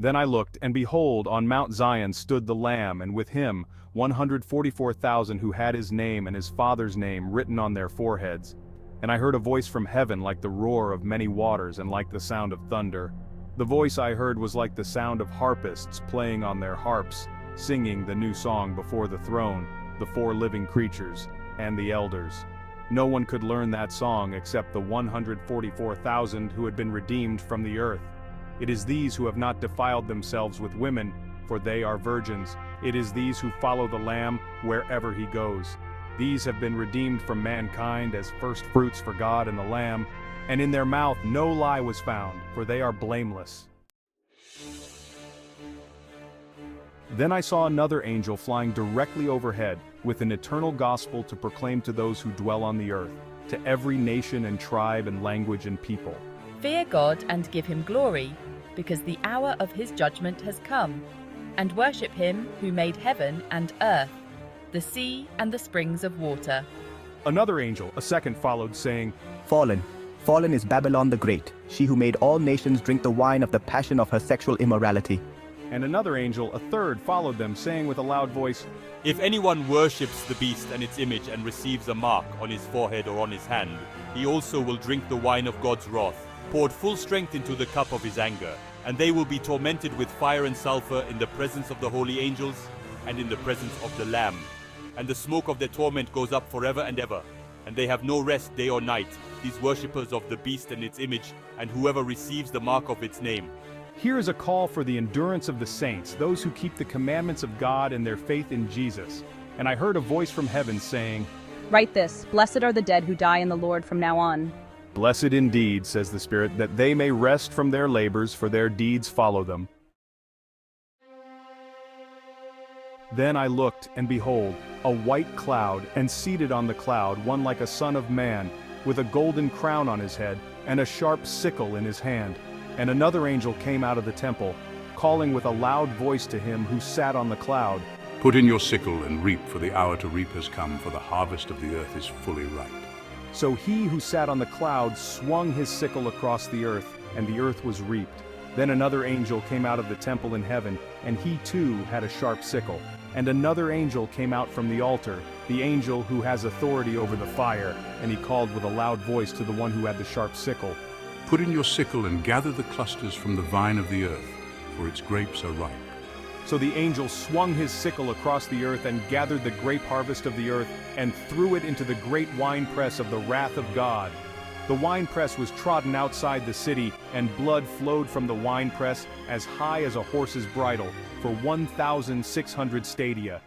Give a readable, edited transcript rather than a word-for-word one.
Then I looked, and behold, on Mount Zion stood the Lamb, and with him 144,000 who had his name and his Father's name written on their foreheads. And I heard a voice from heaven like the roar of many waters and like the sound of thunder. The voice I heard was like the sound of harpists playing on their harps, singing the new song before the throne, the four living creatures, and the elders. No one could learn that song except the 144,000 who had been redeemed from the earth. It is these who have not defiled themselves with women, for they are virgins. It is these who follow the Lamb wherever he goes. These have been redeemed from mankind as first fruits for God and the Lamb, and in their mouth no lie was found, for they are blameless. Then I saw another angel flying directly overhead, with an eternal gospel to proclaim to those who dwell on the earth, to every nation and tribe and language and people. Fear God and give him glory, because the hour of his judgment has come, and worship him who made heaven and earth, the sea and the springs of water. Another angel, a second, followed, saying, Fallen, fallen is Babylon the Great, she who made all nations drink the wine of the passion of her sexual immorality. And another angel, a third, followed them, saying with a loud voice, If anyone worships the beast and its image and receives a mark on his forehead or on his hand, he also will drink the wine of God's wrath, poured full strength into the cup of his anger, and they will be tormented with fire and sulfur in the presence of the holy angels and in the presence of the Lamb. And the smoke of their torment goes up forever and ever, and they have no rest day or night, these worshippers of the beast and its image, and whoever receives the mark of its name. Here is a call for the endurance of the saints, those who keep the commandments of God and their faith in Jesus. And I heard a voice from heaven saying, Write this, blessed are the dead who die in the Lord from now on. Blessed indeed, says the Spirit, that they may rest from their labors, for their deeds follow them. Then I looked, and behold, a white cloud, and seated on the cloud one like a son of man, with a golden crown on his head, and a sharp sickle in his hand. And another angel came out of the temple, calling with a loud voice to him who sat on the cloud, Put in your sickle and reap, for the hour to reap has come, for the harvest of the earth is fully ripe. So he who sat on the cloud swung his sickle across the earth, and the earth was reaped. Then another angel came out of the temple in heaven, and he too had a sharp sickle. And another angel came out from the altar, the angel who has authority over the fire, and he called with a loud voice to the one who had the sharp sickle, Put in your sickle and gather the clusters from the vine of the earth, for its grapes are ripe. So the angel swung his sickle across the earth and gathered the grape harvest of the earth and threw it into the great winepress of the wrath of God. The winepress was trodden outside the city, and blood flowed from the winepress as high as a horse's bridle for 1,600 stadia.